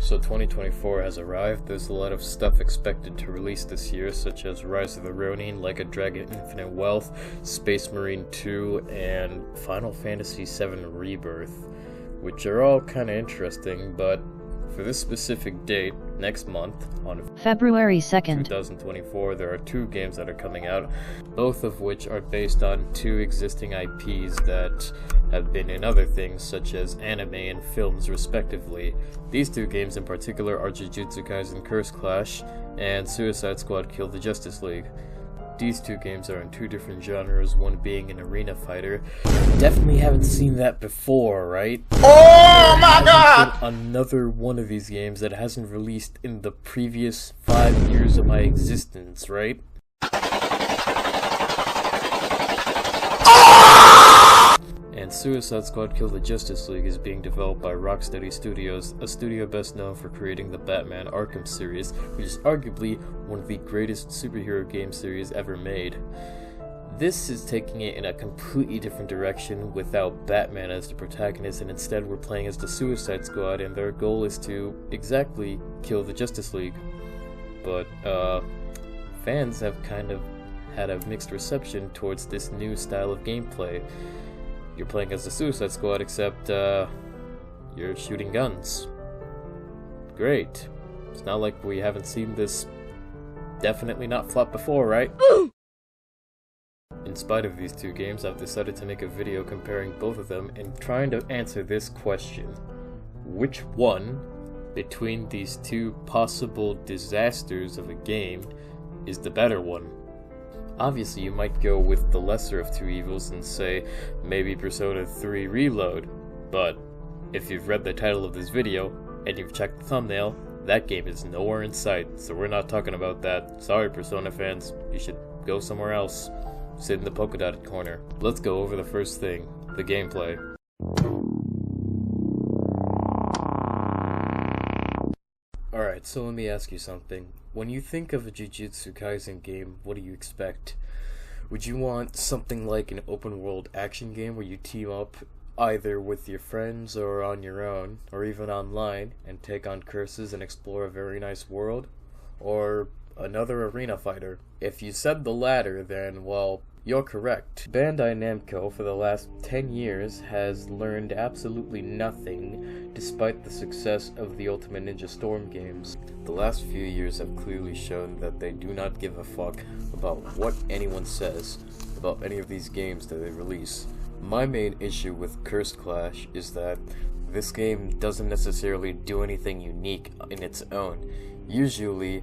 So 2024 has arrived. There's a lot of stuff expected to release this year, such as Rise of the Ronin, Like a Dragon Infinite Wealth, Space Marine 2, and Final Fantasy VII Rebirth, which are all kinda interesting, but for this specific date, next month, on February 2nd, 2024, there are two games that are coming out, both of which are based on two existing IPs that have been in other things, such as anime and films, respectively. These two games in particular are Jujutsu Kaisen Curse Clash and Suicide Squad Kill the Justice League. These two games are in two different genres, one being an arena fighter. Definitely haven't seen that before, right? Oh my god! Another one of these games that hasn't released in the previous 5 years of my existence, right? And Suicide Squad Kill the Justice League is being developed by Rocksteady Studios, a studio best known for creating the Batman Arkham series, which is arguably one of the greatest superhero game series ever made. This is taking it in a completely different direction without Batman as the protagonist, and instead we're playing as the Suicide Squad, and their goal is to exactly kill the Justice League. But, fans have kind of had a mixed reception towards this new style of gameplay. You're playing as the Suicide Squad, except, you're shooting guns. Great. It's not like we haven't seen this definitely not flop before, right? In spite of these two games, I've decided to make a video comparing both of them and trying to answer this question. Which one, between these two possible disasters of a game, is the better one? Obviously, you might go with the lesser of two evils and say, maybe Persona 3 Reload, but if you've read the title of this video, and you've checked the thumbnail, that game is nowhere in sight, so we're not talking about that. Sorry, Persona fans, you should go somewhere else. Sit in the polka dotted corner. Let's go over the first thing, the gameplay. Alright, so let me ask you something. When you think of a Jujutsu Kaisen game, what do you expect? Would you want something like an open world action game where you team up either with your friends or on your own, or even online, and take on curses and explore a very nice world? Or another arena fighter? If you said the latter, then, well, you're correct. Bandai Namco for the last 10 years has learned absolutely nothing despite the success of the Ultimate Ninja Storm games. The last few years have clearly shown that they do not give a fuck about what anyone says about any of these games that they release. My main issue with Curse Clash is that this game doesn't necessarily do anything unique in its own. Usually,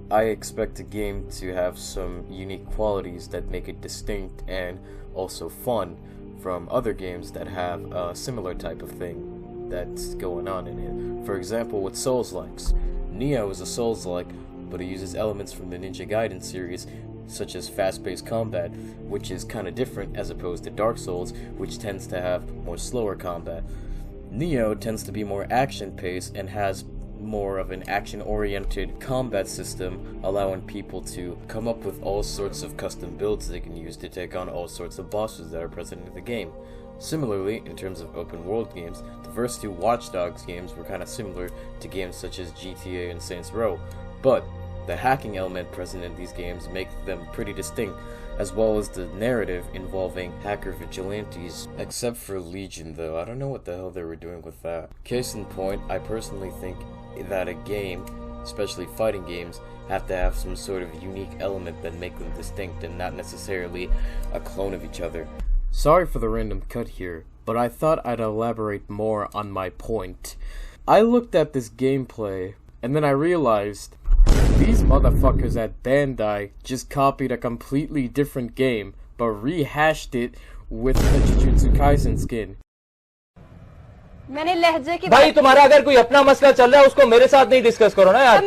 I expect a game to have some unique qualities that make it distinct and also fun from other games that have a similar type of thing that's going on in it. For example, with Souls-likes. Nioh is a Souls-like, but it uses elements from the Ninja Gaiden series, such as fast-paced combat, which is kinda different as opposed to Dark Souls, which tends to have more slower combat. Nioh tends to be more action-paced and has more of an action-oriented combat system, allowing people to come up with all sorts of custom builds they can use to take on all sorts of bosses that are present in the game. Similarly, in terms of open-world games, the first two Watch Dogs games were kind of similar to games such as GTA and Saints Row, but the hacking element present in these games makes them pretty distinct, as well as the narrative involving hacker vigilantes. Except for Legion though, I don't know what the hell they were doing with that. Case in point, I personally think that a game, especially fighting games, have to have some sort of unique element that make them distinct and not necessarily a clone of each other. Sorry for the random cut here, but I thought I'd elaborate more on my point. I looked at this gameplay, and then I realized these motherfuckers at Bandai just copied a completely different game, but rehashed it with the Jujutsu Kaisen skin. भाई तुम्हारा अगर कोई अपना मसला चल रहा है उसको मेरे साथ नहीं डिस्कस करो ना यार।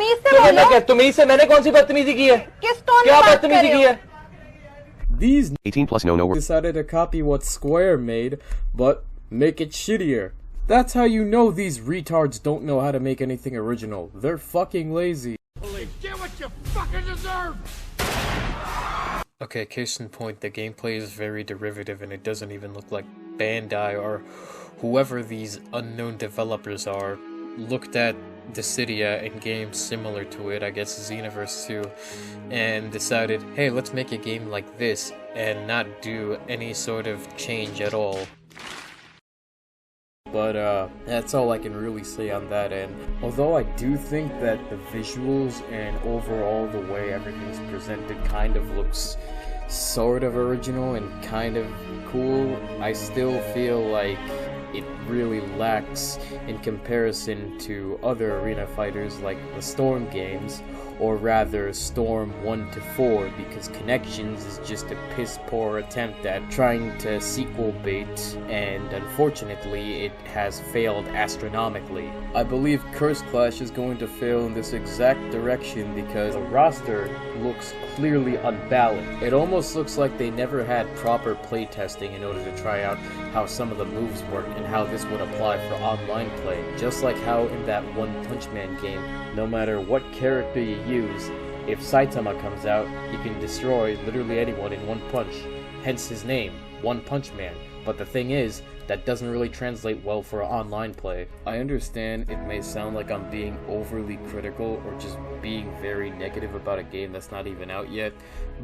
तमीज से मैंने कौन सी बदतमीजी की है? क्या बदतमीजी की है? These 18+ no decided to copy what Square made, but make it shittier. That's how you know these retards don't know how to make anything original. They're fucking lazy. Get what you fucking deserve! Okay, case in point, the gameplay is very derivative and it doesn't even look like Bandai or whoever these unknown developers are looked at Dissidia and games similar to it, I guess Xenoverse 2, and decided, hey, let's make a game like this and not do any sort of change at all. But that's all I can really say on that end. Although I do think that the visuals and overall the way everything's presented kind of looks sort of original and kind of cool, I still feel like it really lacks in comparison to other arena fighters like the Storm games, or rather Storm 1 to 4, because Connections is just a piss poor attempt at trying to sequel bait, and unfortunately it has failed astronomically. I believe Curse Clash is going to fail in this exact direction because the roster looks clearly unbalanced. It almost looks like they never had proper playtesting in order to try out how some of the moves work and how this would apply for online play. Just like how in that One Punch Man game, no matter what character you use, if Saitama comes out, he can destroy literally anyone in one punch. Hence his name, One Punch Man. But the thing is, that doesn't really translate well for online play. I understand it may sound like I'm being overly critical or just being very negative about a game that's not even out yet,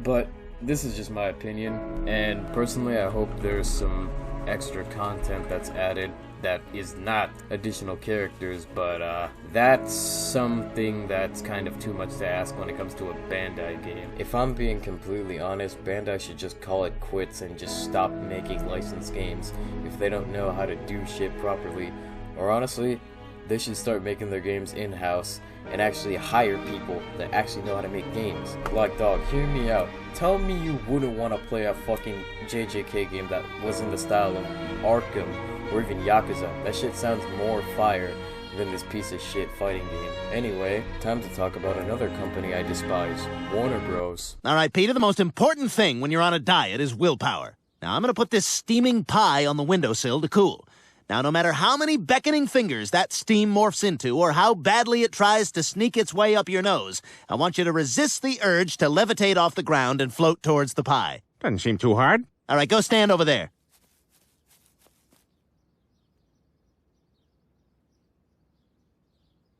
but this is just my opinion, and personally I hope there's some extra content that's added that is not additional characters, but that's something that's kind of too much to ask when it comes to a Bandai game. If I'm being completely honest, Bandai should just call it quits and just stop making licensed games if they don't know how to do shit properly. Or honestly, they should start making their games in-house and actually hire people that actually know how to make games. Like, dog, hear me out. Tell me you wouldn't want to play a fucking JJK game that was in the style of Arkham or even Yakuza. That shit sounds more fire than this piece of shit fighting game. Anyway, time to talk about another company I despise, Warner Bros. Alright, Peter, the most important thing when you're on a diet is willpower. Now, I'm gonna put this steaming pie on the windowsill to cool. Now, no matter how many beckoning fingers that steam morphs into, or how badly it tries to sneak its way up your nose, I want you to resist the urge to levitate off the ground and float towards the pie. Doesn't seem too hard. Alright, go stand over there.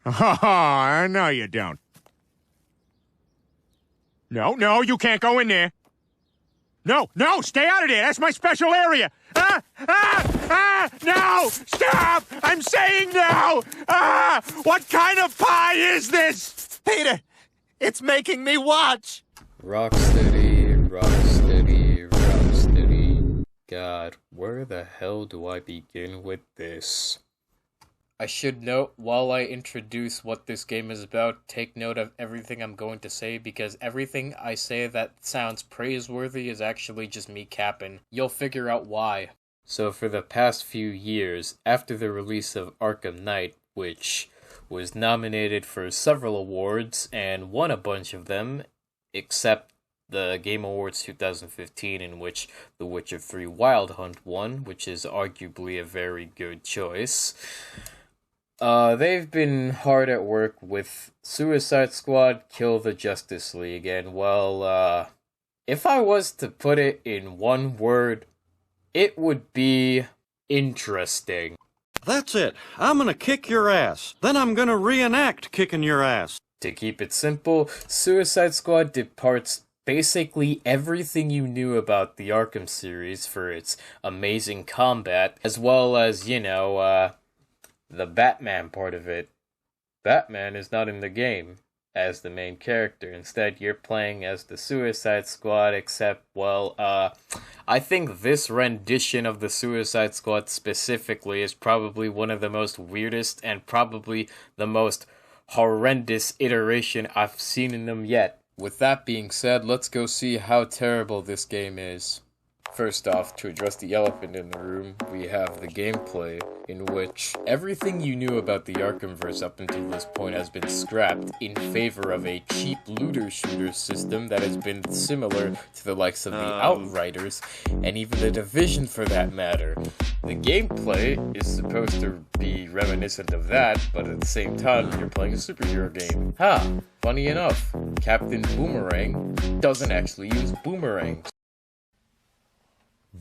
Oh, no, you don't. No, you can't go in there. No, stay out of there. That's my special area. No, stop! I'm saying no! What kind of pie is this? Peter, it's making me watch. Rocksteady, Rocksteady, Rocksteady. God, where the hell do I begin with this? I should note, while I introduce what this game is about, take note of everything I'm going to say, because everything I say that sounds praiseworthy is actually just me capping. You'll figure out why. So for the past few years, after the release of Arkham Knight, which was nominated for several awards and won a bunch of them, except the Game Awards 2015, in which The Witcher 3 Wild Hunt won, which is arguably a very good choice. They've been hard at work with Suicide Squad, Kill the Justice League, and well, if I was to put it in one word, it would be interesting. That's it. I'm gonna kick your ass. Then I'm gonna reenact kicking your ass. To keep it simple, Suicide Squad departs basically everything you knew about the Arkham series for its amazing combat, as well as, the Batman part of it. Batman is not in the game as the main character. Instead, you're playing as the Suicide Squad, except, well, I think this rendition of the Suicide Squad specifically is probably one of the most weirdest and probably the most horrendous iteration I've seen in them yet. With that being said, let's go see how terrible this game is. First off, to address the elephant in the room, we have the gameplay, in which everything you knew about the Arkhamverse up until this point has been scrapped in favor of a cheap looter-shooter system that has been similar to the likes of the Outriders, and even the Division for that matter. The gameplay is supposed to be reminiscent of that, but at the same time, you're playing a superhero game. Funny enough, Captain Boomerang doesn't actually use boomerangs.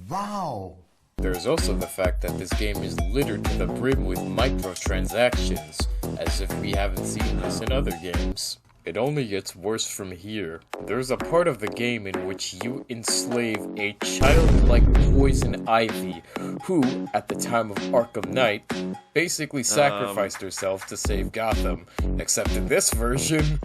Wow, There's also the fact that this game is littered to the brim with microtransactions, as if we haven't seen this in other games. It only gets worse from here. There's a part of the game in which you enslave a childlike Poison Ivy, who, at the time of Arkham Knight, basically sacrificed herself to save Gotham. Except in this version,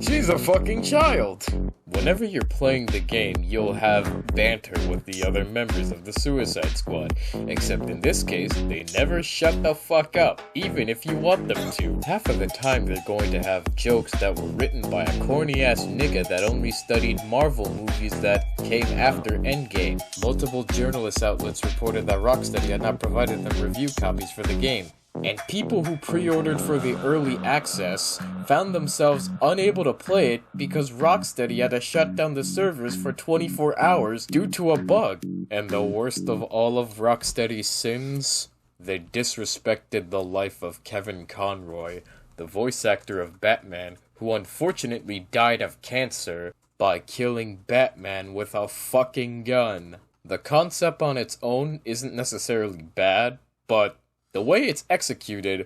she's a fucking child. Whenever you're playing the game, you'll have banter with the other members of the Suicide Squad. Except in this case, they never shut the fuck up, even if you want them to. Half of the time they're going to have jokes that were written by a corny-ass nigga that only studied Marvel movies that came after Endgame. Multiple journalist outlets reported that Rocksteady had not provided them review copies for the game. And people who pre-ordered for the early access found themselves unable to play it because Rocksteady had to shut down the servers for 24 hours due to a bug. And the worst of all of Rocksteady's sins? They disrespected the life of Kevin Conroy, the voice actor of Batman, who unfortunately died of cancer by killing Batman with a fucking gun. The concept on its own isn't necessarily bad, but the way it's executed,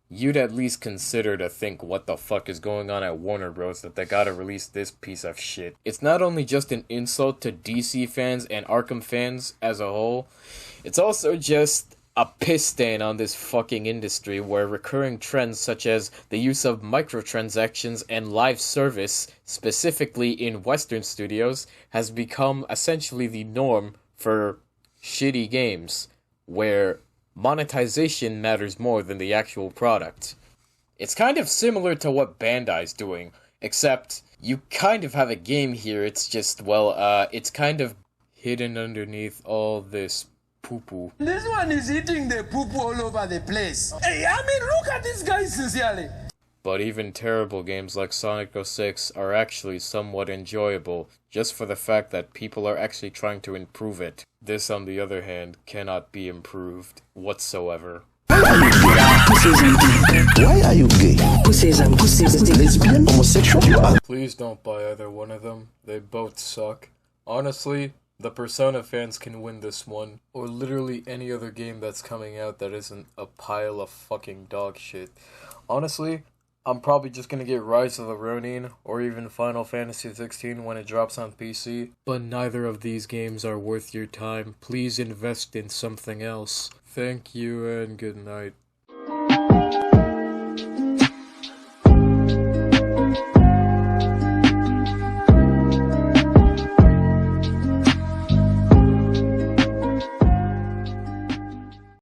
you'd at least consider to think what the fuck is going on at Warner Bros. That they gotta release this piece of shit. It's not only just an insult to DC fans and Arkham fans as a whole, it's also just a piss stain on this fucking industry where recurring trends such as the use of microtransactions and live service, specifically in Western studios, has become essentially the norm for shitty games, where monetization matters more than the actual product. It's kind of similar to what Bandai's doing, except you kind of have a game here, it's just, well, it's kind of hidden underneath all this poo-poo. This one is eating the poo-poo all over the place. Hey, I mean, look at this guy sincerely. But even terrible games like Sonic 06 are actually somewhat enjoyable, just for the fact that people are actually trying to improve it. This, on the other hand, cannot be improved whatsoever. Why are you gay? Lesbian, homosexual? Please don't buy either one of them. They both suck. Honestly, the Persona fans can win this one, or literally any other game that's coming out that isn't a pile of fucking dog shit. Honestly, I'm probably just gonna get Rise of the Ronin, or even Final Fantasy 16 when it drops on PC, but neither of these games are worth your time. Please invest in something else. Thank you and good night.